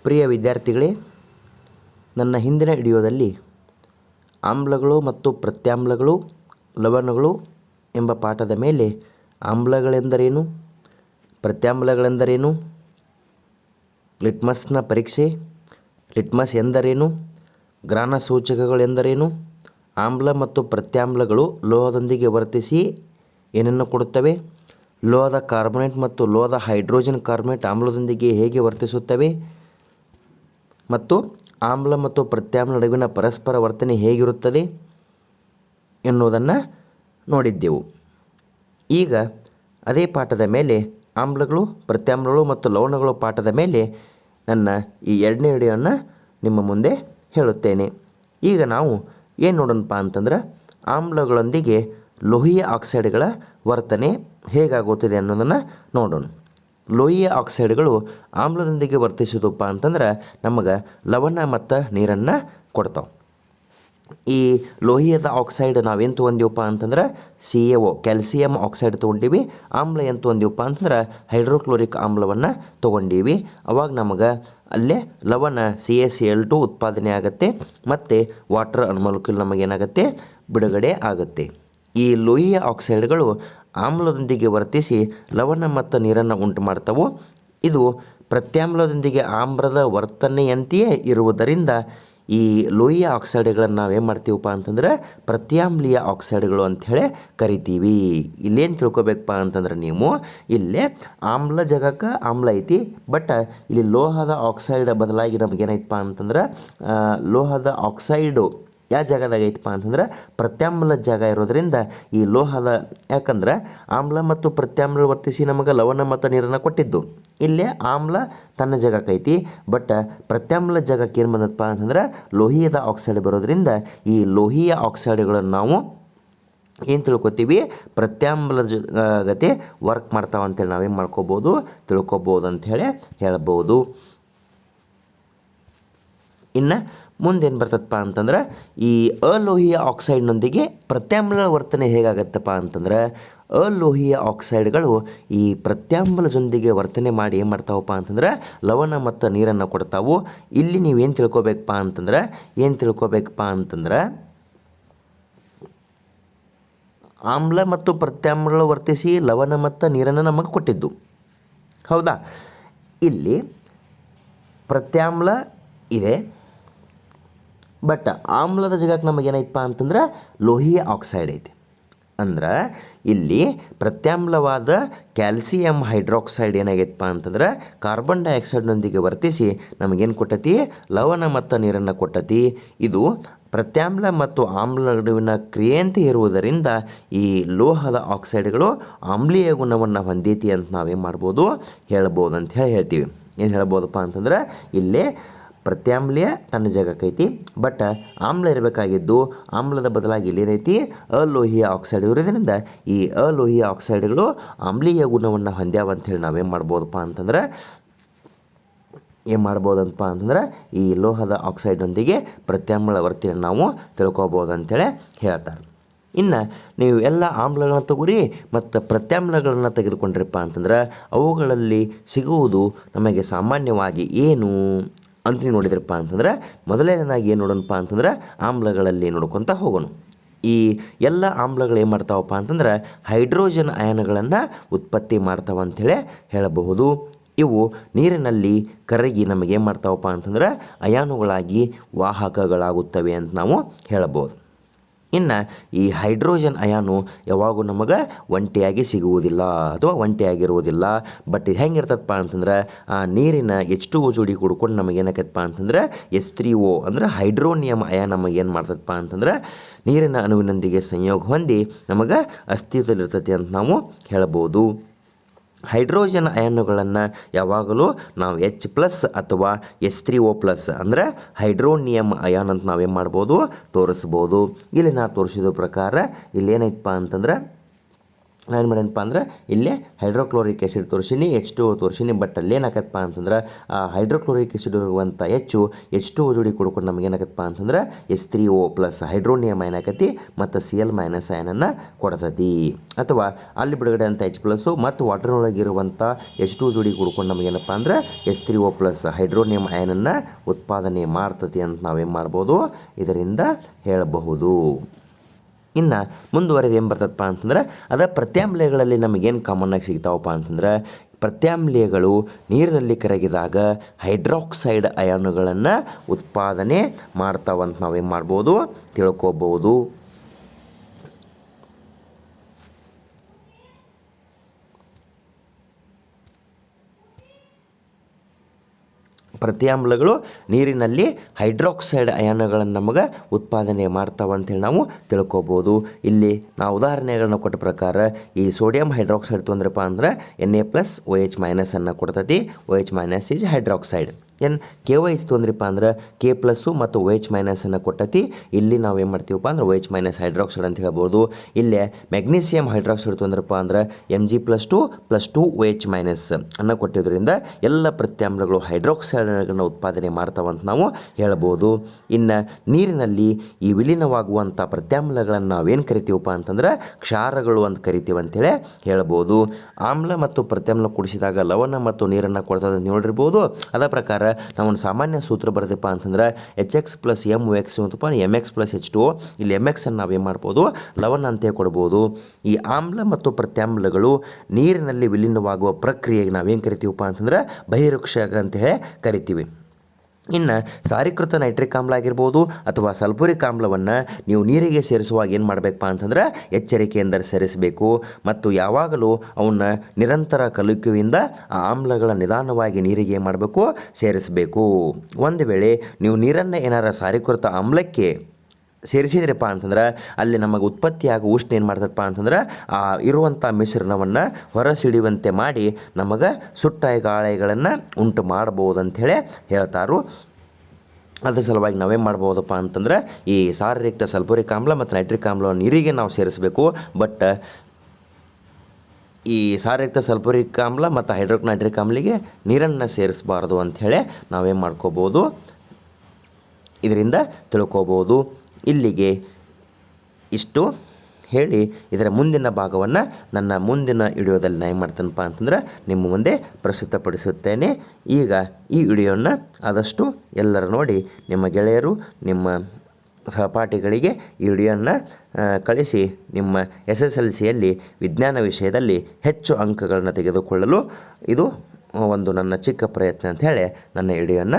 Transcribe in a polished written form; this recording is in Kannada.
ಪ್ರಿಯ ವಿದ್ಯಾರ್ಥಿಗಳೇ, ನನ್ನ ಹಿಂದಿನ ವಿಡಿಯೋದಲ್ಲಿ ಆಮ್ಲಗಳು ಮತ್ತು ಪ್ರತ್ಯಾಮ್ಲಗಳು, ಲವಣಗಳು ಎಂಬ ಪಾಠದ ಮೇಲೆ ಆಮ್ಲಗಳೆಂದರೇನು, ಪ್ರತ್ಯಾಮ್ಲಗಳೆಂದರೇನು, ಲಿಟ್ಮಸ್ನ ಪರೀಕ್ಷೆ, ಲಿಟ್ಮಸ್ ಎಂದರೇನು, ಗ್ರಾನ ಸೂಚಕಗಳೆಂದರೇನು, ಆಮ್ಲ ಮತ್ತು ಪ್ರತ್ಯಾಮ್ಲಗಳು ಲೋಹದೊಂದಿಗೆ ವರ್ತಿಸಿ ಏನನ್ನು ಕೊಡುತ್ತವೆ, ಲೋಹದ ಕಾರ್ಬೊನೇಟ್ ಮತ್ತು ಲೋಹದ ಹೈಡ್ರೋಜನ್ ಕಾರ್ಬೊನೇಟ್ ಆಮ್ಲದೊಂದಿಗೆ ಹೇಗೆ ವರ್ತಿಸುತ್ತವೆ ಮತ್ತು ಆಮ್ಲ ಮತ್ತು ಪ್ರತ್ಯಾಮ್ಲ ನಡುವಿನ ಪರಸ್ಪರ ವರ್ತನೆ ಹೇಗಿರುತ್ತದೆ ಎನ್ನುವುದನ್ನು ನೋಡಿದ್ದೆವು. ಈಗ ಅದೇ ಪಾಠದ ಮೇಲೆ ಆಮ್ಲಗಳು, ಪ್ರತ್ಯಾಮ್ಲಗಳು ಮತ್ತು ಲವಣಗಳು ಪಾಠದ ಮೇಲೆ ನನ್ನ ಈ ಎರಡನೇ ವಿಡಿಯೋವನ್ನು ನಿಮ್ಮ ಮುಂದೆ ಹೇಳುತ್ತೇನೆ. ಈಗ ನಾವು ಏನು ನೋಡೋಣಪ್ಪ ಅಂತಂದ್ರೆ, ಆಮ್ಲಗಳೊಂದಿಗೆ ಲೋಹೀಯ ಆಕ್ಸೈಡ್ಗಳ ವರ್ತನೆ ಹೇಗಾಗುತ್ತದೆ ಅನ್ನೋದನ್ನು ನೋಡೋಣ. ಲೋಹೀಯ ಆಕ್ಸೈಡ್ಗಳು ಆಮ್ಲದೊಂದಿಗೆ ವರ್ತಿಸೋದಪ್ಪ ಅಂತಂದ್ರೆ ನಮಗೆ ಲವಣ ಮತ್ತು ನೀರನ್ನು ಕೊಡ್ತಾವೆ. ಈ ಲೋಹೀಯದ ಆಕ್ಸೈಡ್ ನಾವೇನು ತೊಗೊಂಡಿವಪ್ಪ ಅಂತಂದ್ರೆ CaO ಕ್ಯಾಲ್ಸಿಯಂ ಆಕ್ಸೈಡ್ ತೊಗೊಂಡೀವಿ. ಆಮ್ಲ ಏನು ತೊಗೊಂಡಿವಪ್ಪ ಅಂತಂದ್ರೆ ಹೈಡ್ರೋಕ್ಲೋರಿಕ್ ಆಮ್ಲವನ್ನು ತೊಗೊಂಡೀವಿ. ಅವಾಗ ನಮಗೆ ಅಲ್ಲೇ ಲವಣ CaCl2 ಉತ್ಪಾದನೆ ಆಗುತ್ತೆ ಮತ್ತು ವಾಟರ್ ಅನ್ಮಾಲಿಕ್ಯೂಲ್ ನಮಗೇನಾಗುತ್ತೆ, ಬಿಡುಗಡೆ ಆಗುತ್ತೆ. ಈ ಲೋಹೀಯ ಆಕ್ಸೈಡ್ಗಳು ಆಮ್ಲದೊಂದಿಗೆ ವರ್ತಿಸಿ ಲವಣ ಮತ್ತು ನೀರನ್ನು ಉಂಟು ಮಾಡ್ತಾವೆ. ಇದು ಪ್ರತ್ಯಾಮ್ಲದೊಂದಿಗೆ ಆಮ್ಲದ ವರ್ತನೆಯಂತೆಯೇ ಇರುವುದರಿಂದ ಈ ಲೋಹೀಯ ಆಕ್ಸೈಡ್ಗಳನ್ನು ನಾವೇನು ಮಾಡ್ತೀವಪ್ಪ ಅಂತಂದ್ರೆ ಪ್ರತ್ಯಾಮ್ಲೀಯ ಆಕ್ಸೈಡ್ಗಳು ಅಂಥೇಳಿ ಕರಿತೀವಿ. ಇಲ್ಲೇನು ತಿಳ್ಕೊಬೇಕಪ್ಪ ಅಂತಂದ್ರೆ, ನೀವು ಇಲ್ಲೇ ಆಮ್ಲ ಜಾಗಕ್ಕೆ ಆಮ್ಲ ಐತಿ, ಬಟ್ ಇಲ್ಲಿ ಲೋಹದ ಆಕ್ಸೈಡ್ ಬದಲಾಗಿ ನಮಗೇನೈತಪ್ಪ ಅಂತಂದ್ರೆ ಲೋಹದ ಆಕ್ಸೈಡು ಯಾವ ಜಾಗದಾಗ ಐತಪ್ಪ ಅಂತಂದ್ರೆ ಪ್ರತ್ಯಾಮ್ಲ ಜಾಗ ಇರೋದರಿಂದ ಈ ಲೋಹದ, ಯಾಕಂದ್ರೆ ಆಮ್ಲ ಮತ್ತು ಪ್ರತ್ಯಾಮ್ಲ ವರ್ತಿಸಿ ನಮಗೆ ಲವಣ ಮತ್ತು ನೀರನ್ನು ಕೊಟ್ಟಿದ್ದು. ಇಲ್ಲೇ ಆಮ್ಲ ತನ್ನ ಜಾಗಕ್ಕೆ ಐತಿ, ಬಟ್ ಪ್ರತ್ಯಾಮ್ಲ ಜಾಗಕ್ಕೆ ಏನು ಬಂದಪ್ಪ ಅಂತಂದ್ರೆ ಲೋಹೀಯದ ಆಕ್ಸೈಡ್ ಬರೋದ್ರಿಂದ ಈ ಲೋಹೀಯ ಆಕ್ಸೈಡ್ಗಳನ್ನು ನಾವು ಏನು ತಿಳ್ಕೊತೀವಿ, ಪ್ರತ್ಯಾಮ್ಲ ಗತೆ ವರ್ಕ್ ಮಾಡ್ತಾವೆ ಅಂತೇಳಿ ನಾವೇನು ಮಾಡ್ಕೋಬೋದು, ತಿಳ್ಕೊಬೋದು ಅಂಥೇಳಿ ಹೇಳ್ಬೋದು. ಇನ್ನು ಮುಂದೇನು ಬರ್ತದಪ್ಪ ಅಂತಂದ್ರೆ, ಈ ಅಲೋಹೀಯ ಆಕ್ಸೈಡ್ನೊಂದಿಗೆ ಪ್ರತ್ಯಾಮ್ಲ ವರ್ತನೆ ಹೇಗಾಗತ್ತಪ್ಪ ಅಂತಂದ್ರೆ, ಅಲೋಹೀಯ ಆಕ್ಸೈಡ್ಗಳು ಈ ಪ್ರತ್ಯಾಮ್ಲದೊಂದಿಗೆ ವರ್ತನೆ ಮಾಡಿ ಏನು ಮಾಡ್ತಾವಪ್ಪ ಅಂತಂದ್ರೆ ಲವಣ ಮತ್ತು ನೀರನ್ನು ಕೊಡ್ತಾವು. ಇಲ್ಲಿ ನೀವೇನು ತಿಳ್ಕೊಬೇಕಪ್ಪ ಅಂತಂದ್ರೆ ಆಮ್ಲ ಮತ್ತು ಪ್ರತ್ಯಾಮ್ಲಗಳು ವರ್ತಿಸಿ ಲವಣ ಮತ್ತು ನೀರನ್ನು ನಮಗೆ ಕೊಟ್ಟಿದ್ದು ಹೌದಾ. ಇಲ್ಲಿ ಪ್ರತ್ಯಾಮ್ಲ ಇದೆ, ಬಟ್ ಆಮ್ಲದ ಜಾಗಕ್ಕೆ ನಮಗೇನೈತಪ್ಪ ಅಂತಂದ್ರೆ ಲೋಹೀಯ ಆಕ್ಸೈಡ್ ಐತಿ. ಅಂದ್ರೆ ಇಲ್ಲಿ ಪ್ರತ್ಯಾಮ್ಲವಾದ ಕ್ಯಾಲ್ಸಿಯಂ ಹೈಡ್ರಾಕ್ಸೈಡ್ ಏನಾಗೈತಪ್ಪ ಅಂತಂದ್ರೆ ಕಾರ್ಬನ್ ಡೈಆಕ್ಸೈಡ್ನೊಂದಿಗೆ ವರ್ತಿಸಿ ನಮಗೇನು ಕೊಟ್ಟತಿ, ಲವಣ ಮತ್ತು ನೀರನ್ನು ಕೊಟ್ಟತಿ. ಇದು ಪ್ರತ್ಯಾಮ್ಲ ಮತ್ತು ಆಮ್ಲ ನಡುವಿನ ಕ್ರಿಯೆಯಂತೆ ಇರುವುದರಿಂದ ಈ ಲೋಹದ ಆಕ್ಸೈಡ್ಗಳು ಆಮ್ಲೀಯ ಗುಣವನ್ನು ಹೊಂದೈತಿ ಅಂತ ನಾವೇನು ಮಾಡ್ಬೋದು, ಹೇಳ್ಬೋದು ಅಂತ ಹೇಳ್ತೀವಿ. ಏನು ಹೇಳ್ಬೋದಪ್ಪ ಅಂತಂದ್ರೆ, ಇಲ್ಲೇ ಪ್ರತ್ಯಾಮ್ಲೀಯ ತನ್ನ ಜಾಗಕ್ಕೆ ಐತಿ, ಬಟ್ ಆಮ್ಲ ಇರಬೇಕಾಗಿದ್ದು ಆಮ್ಲದ ಬದಲಾಗಿ ಇಲ್ಲೇನೈತಿ ಅಲೋಹೀಯ ಆಕ್ಸೈಡ್ ಇರೋದ್ರಿಂದ ಈ ಅಲೋಹೀಯ ಆಕ್ಸೈಡ್ಗಳು ಆಮ್ಲೀಯ ಗುಣವನ್ನು ಹೊಂದ್ಯಾವ ಅಂಥೇಳಿ ನಾವೇನು ಮಾಡ್ಬೋದಪ್ಪ ಅಂತಂದ್ರೆ ಈ ಲೋಹದ ಆಕ್ಸೈಡ್ನೊಂದಿಗೆ ಪ್ರತ್ಯಾಮ್ಲ ವರ್ತನೆ ನಾವು ತಿಳ್ಕೊಬೋದು ಅಂಥೇಳಿ ಹೇಳ್ತಾರೆ. ಇನ್ನು ನೀವು ಎಲ್ಲ ಆಮ್ಲಗಳನ್ನ ತಗೋರಿ ಮತ್ತು ಪ್ರತ್ಯಾಮ್ಲಗಳನ್ನು ತೆಗೆದುಕೊಂಡ್ರಪ್ಪ ಅಂತಂದ್ರೆ ಅವುಗಳಲ್ಲಿ ಸಿಗುವುದು ನಮಗೆ ಸಾಮಾನ್ಯವಾಗಿ ಏನು ಅಂತ ನೀವು ನೋಡಿದ್ರಪ್ಪ ಅಂತಂದ್ರೆ, ಮೊದಲನೇದಾಗಿ ಏನು ನೋಡೋಣಪ್ಪ ಅಂತಂದ್ರೆ ಆಮ್ಲಗಳಲ್ಲಿ ನೋಡ್ಕೊತ ಹೋಗೋಣ. ಈ ಎಲ್ಲ ಆಮ್ಲಗಳು ಏನು ಮಾಡ್ತಾವಪ್ಪ ಅಂತಂದ್ರೆ ಹೈಡ್ರೋಜನ್ ಅಯಾನುಗಳನ್ನು ಉತ್ಪತ್ತಿ ಮಾಡ್ತಾವ ಅಂಥೇಳಿ ಹೇಳಬಹುದು. ಇವು ನೀರಿನಲ್ಲಿ ಕರಗಿ ನಮಗೇನು ಮಾಡ್ತಾವಪ್ಪ ಅಂತಂದ್ರೆ ಅಯಾನುಗಳಾಗಿ ವಾಹಕಗಳಾಗುತ್ತವೆ ಅಂತ ನಾವು ಹೇಳಬಹುದು. ಇನ್ನು ಈ ಹೈಡ್ರೋಜನ್ ಅಯಾನು ಯಾವಾಗೂ ನಮಗೆ ಒಂಟಿಯಾಗಿ ಸಿಗುವುದಿಲ್ಲ ಅಥವಾ ಒಂಟಿಯಾಗಿರುವುದಿಲ್ಲ. ಬಟ್ ಇದು ಹೆಂಗಿರ್ತದಪ್ಪ ಅಂತಂದ್ರೆ ಆ ನೀರಿನ H2O ಜೋಡಿ ಕೂಡ್ಕೊಂಡು ನಮಗೇನಾಗತ್ತಪ್ಪ ಅಂತಂದ್ರೆ H3O ಅಂದ್ರೆ ಹೈಡ್ರೋನಿಯಂ ಅಯಾನ್ ನಮಗೇನು ಮಾಡ್ತದಪ್ಪ ಅಂತಂದ್ರೆ ನೀರಿನ ಅಣುವಿನೊಂದಿಗೆ ಸಂಯೋಗ ಹೊಂದಿ ನಮಗೆ ಅಸ್ತಿತ್ವದಲ್ಲಿರ್ತೈತಿ ಅಂತ ನಾವು ಹೇಳ್ಬೋದು. ಹೈಡ್ರೋಜನ್ ಅಯಾನುಗಳನ್ನು ಯಾವಾಗಲೂ ನಾವು H+ ಅಥವಾ H3O+ ಅಂದರೆ ಹೈಡ್ರೋನಿಯಂ ಅಯಾನ್ ಅಂತ ನಾವೇನು ಮಾಡ್ಬೋದು, ತೋರಿಸ್ಬೋದು. ಇಲ್ಲಿ ನಾ ತೋರಿಸಿದ ಪ್ರಕಾರ ಇಲ್ಲೇನೈತಪ್ಪ ಅಂತಂದ್ರೆ ನಾನು ಮಾಡೇನಪ್ಪ ಅಂದ್ರೆ ಇಲ್ಲೇ ಹೈಡ್ರೋಕ್ಲೋರಿಕ್ ಆ್ಯಸಿಡ್ ತೋರಿಸೀನಿ H2O ತೋರಿಸೀನಿ. ಬಟ್ ಅಲ್ಲಿ ಏನಾಗತ್ತಪ್ಪ ಅಂತಂದ್ರೆ ಆ ಹೈಡ್ರೋಕ್ಲೋರಿಕ್ ಆ್ಯಸಿಡ್ ಇರುವಂಥ H2O ಜೋಡಿ ಕೊಡ್ಕೊಂಡು ನಮಗೆ ಏನಾಗತ್ತಪ್ಪ ಅಂತಂದ್ರೆ H3O ಪ್ಲಸ್ ಹೈಡ್ರೋನಿಯಮ್ ಅಯನ್ ಆಕತಿ ಮತ್ತು Cl ಮೈನಸ್ ಅಯನನ್ನು ಕೊಡ್ತತಿ. ಅಥವಾ ಅಲ್ಲಿ ಬಿಡುಗಡೆ ಅಂತ H+ ಮತ್ತು ವಾಟರ್ನೊಳಗಿರುವಂಥ H2O ಜೋಡಿ ಕೊಡ್ಕೊಂಡು ನಮಗೇನಪ್ಪ ಅಂದ್ರೆ H3O ಪ್ಲಸ್ ಹೈಡ್ರೋನಿಯಮ್ ಅಯನನ್ನು ಉತ್ಪಾದನೆ ಮಾಡ್ತತಿ ಅಂತ ನಾವೇನು ಮಾಡ್ಬೋದು ಇದರಿಂದ ಹೇಳಬಹುದು. ಇನ್ನು ಮುಂದುವರೆದು ಏನು ಬರ್ತದಪ್ಪ ಅಂತಂದ್ರೆ ಪ್ರತ್ಯಾಮ್ಲಯಗಳಲ್ಲಿ ನಮಗೇನು ಕಾಮನ್ನಾಗಿ ಸಿಗ್ತಾವಪ್ಪ ಅಂತಂದ್ರೆ ಪ್ರತ್ಯಾಮ್ಲಯಗಳು ನೀರಿನಲ್ಲಿ ಕರಗಿದಾಗ ಹೈಡ್ರಾಕ್ಸೈಡ್ ಅಯಾನುಗಳನ್ನು ಉತ್ಪಾದನೆ ಮಾಡ್ತಾವಂತ ನಾವೇನು ಮಾಡ್ಬೋದು ತಿಳ್ಕೊಬೋದು. ಪ್ರತ್ಯಾಮ್ಲಗಳು ನೀರಿನಲ್ಲಿ ಹೈಡ್ರಾಕ್ಸೈಡ್ ಅಯಾನುಗಳನ್ನು ನಮಗೆ ಉತ್ಪಾದನೆ ಮಾಡ್ತಾವಂತೇಳಿ ನಾವು ತಿಳ್ಕೊಬೋದು. ಇಲ್ಲಿ ನಾವು ಉದಾಹರಣೆಗಳನ್ನ ಕೊಟ್ಟ ಪ್ರಕಾರ ಈ ಸೋಡಿಯಂ ಹೈಡ್ರಾಕ್ಸೈಡ್ ತೊಂದ್ರಪ್ಪ ಅಂದ್ರೆ Na+OH- ಅನ್ನು ಕೊಡ್ತತಿ. OH- is hydroxide. KOH ತೊಂದ್ರಪ್ಪ ಅಂದ್ರೆ K+ ಮತ್ತು OH- ಅನ್ನು ಕೊಟ್ಟತಿ. ಇಲ್ಲಿ ನಾವು ಏನು ಮಾಡ್ತೀವಪ್ಪ ಅಂದ್ರೆ OH- ಹೈಡ್ರಾಕ್ಸೈಡ್ ಅಂತ ಹೇಳ್ಬೋದು. ಇಲ್ಲೇ ಮೆಗ್ನೀಸಿಯಂ ಹೈಡ್ರಾಕ್ಸೈಡ್ ತೊಂದ್ರಪ್ಪ ಅಂದ್ರೆ Mg+2 + 2OH- ಅನ್ನು ಕೊಟ್ಟಿದ್ದರಿಂದ ಎಲ್ಲ ಪ್ರತ್ಯಾಮ್ಲಗಳು ಹೈಡ್ರಾಕ್ಸೈಡ್ಗಳನ್ನು ಉತ್ಪಾದನೆ ಮಾಡ್ತಾವಂತ ನಾವು ಹೇಳ್ಬೋದು. ಇನ್ನು ನೀರಿನಲ್ಲಿ ಈ ವಿಲೀನವಾಗುವಂಥ ಪ್ರತ್ಯಾಮ್ಲಗಳನ್ನು ನಾವೇನು ಕರಿತೀವಪ್ಪ ಅಂತಂದ್ರೆ ಕ್ಷಾರಗಳು ಅಂತ ಕರಿತೀವಿ ಅಂತೇಳಿ ಹೇಳ್ಬೋದು. ಆಮ್ಲ ಮತ್ತು ಪ್ರತ್ಯಾಮ್ಲ ಕೂಡಿಸಿದಾಗ ಲವಣ ಮತ್ತು ನೀರನ್ನು ಕೊಡ್ತದೆ ಅಂತ ನೋಡಿರ್ಬೋದು. ಅದ ಪ್ರಕಾರ ನಾವೊಂದು ಸಾಮಾನ್ಯ ಸೂತ್ರ ಬರ್ತಪ್ಪ ಅಂತಂದ್ರೆ HX + MOX ಅಂತಪ್ಪ MX + H2O. ಇಲ್ಲಿ MX ಅನ್ನು ನಾವೇನು ಮಾಡ್ಬೋದು ಲವಣ ಅಂತೇ ಕೊಡ್ಬೋದು. ಈ ಆಮ್ಲ ಮತ್ತು ಪ್ರತ್ಯಾಮ್ಲಗಳು ನೀರಿನಲ್ಲಿ ವಿಲೀನವಾಗುವ ಪ್ರಕ್ರಿಯೆಗೆ ನಾವೇನು ಕರಿತೀವಪ್ಪ ಅಂತಂದ್ರೆ ಬಹಿರುಕ್ಷಕ ಅಂತೇಳಿ ಕರಿತೀವಿ. ಇನ್ನು ಸಾರೀಕೃತ ನೈಟ್ರಿಕ್ ಆಮ್ಲ ಆಗಿರ್ಬೋದು ಅಥವಾ ಸಲ್ಫ್ಯೂರಿಕ್ ಆಮ್ಲವನ್ನು ನೀವು ನೀರಿಗೆ ಸೇರಿಸುವಾಗ ಏನು ಮಾಡಬೇಕಪ್ಪ ಅಂತಂದ್ರೆ ಎಚ್ಚರಿಕೆಯಿಂದ ಸೇರಿಸಬೇಕು. ಮತ್ತು ಯಾವಾಗಲೂ ಅವನ್ನ ನಿರಂತರ ಕಲುಕುವಿಂದ ಆ ಆಮ್ಲಗಳ ನಿಧಾನವಾಗಿ ನೀರಿಗೆ ಏನು ಮಾಡಬೇಕು ಸೇರಿಸಬೇಕು. ಒಂದು ವೇಳೆ ನೀವು ನೀರನ್ನು ಏನಾರ ಸಾರೀಕೃತ ಆಮ್ಲಕ್ಕೆ ಸೇರಿಸಿದ್ರಪ್ಪ ಅಂತಂದ್ರೆ ಅಲ್ಲಿ ನಮಗೆ ಉತ್ಪತ್ತಿಯಾಗೋ ಉಷ್ಣ ಏನು ಮಾಡ್ತದಪ್ಪ ಅಂತಂದ್ರೆ ಆ ಇರುವಂಥ ಮಿಶ್ರಣವನ್ನು ಹೊರಸಿಡಿಯುವಂತೆ ಮಾಡಿ ನಮಗೆ ಸುಟ್ಟ ಗಾಳಿಗಳನ್ನು ಉಂಟು ಮಾಡ್ಬೋದು ಅಂಥೇಳಿ ಹೇಳ್ತಾರು. ಅದ್ರ ಸಲುವಾಗಿ ನಾವೇನು ಮಾಡ್ಬೋದಪ್ಪ ಅಂತಂದ್ರೆ ಈ ಸಾರಯುಕ್ತ ಸಲ್ಫ್ಯೂರಿಕ್ ಆಮ್ಲ ಮತ್ತು ನೈಟ್ರಿಕ್ ಆಮ್ಲವನ್ನು ನೀರಿಗೆ ನಾವು ಸೇರಿಸಬೇಕು. ಬಟ್ ಈ ಸಾರಯುಕ್ತ ಸಲ್ಫ್ಯೂರಿಕ್ ಆಮ್ಲ ಮತ್ತು ನೈಟ್ರಿಕ್ ಆಮ್ಲಿಗೆ ನೀರನ್ನು ಸೇರಿಸಬಾರ್ದು ಅಂಥೇಳಿ ನಾವೇನು ಮಾಡ್ಕೋಬೋದು ಇದರಿಂದ ತಿಳ್ಕೊಬೋದು. ಇಲ್ಲಿಗೆ ಇಷ್ಟು ಹೇಳಿ ಇದರ ಮುಂದಿನ ಭಾಗವನ್ನು ನನ್ನ ಮುಂದಿನ ವಿಡಿಯೋದಲ್ಲಿ ನಾನು ಏನು ಮಾಡ್ತೇನಪ್ಪ ಅಂತಂದ್ರೆ ನಿಮ್ಮ ಮುಂದೆ ಪ್ರಸ್ತುತಪಡಿಸುತ್ತೇನೆ. ಈಗ ಈ ವಿಡಿಯೋನ ಆದಷ್ಟು ಎಲ್ಲರೂ ನೋಡಿ ನಿಮ್ಮ ಗೆಳೆಯರು ನಿಮ್ಮ ಸಹಪಾಠಿಗಳಿಗೆ ಈ ವಿಡಿಯೋನ ಕಳಿಸಿ ನಿಮ್ಮ SSLCಯಲ್ಲಿ ವಿಜ್ಞಾನ ವಿಷಯದಲ್ಲಿ ಹೆಚ್ಚು ಅಂಕಗಳನ್ನು ತೆಗೆದುಕೊಳ್ಳಲು ಇದು ಒಂದು ನನ್ನ ಚಿಕ್ಕ ಪ್ರಯತ್ನ ಅಂತ ಹೇಳಿ ನನ್ನ ವಿಡಿಯೋನ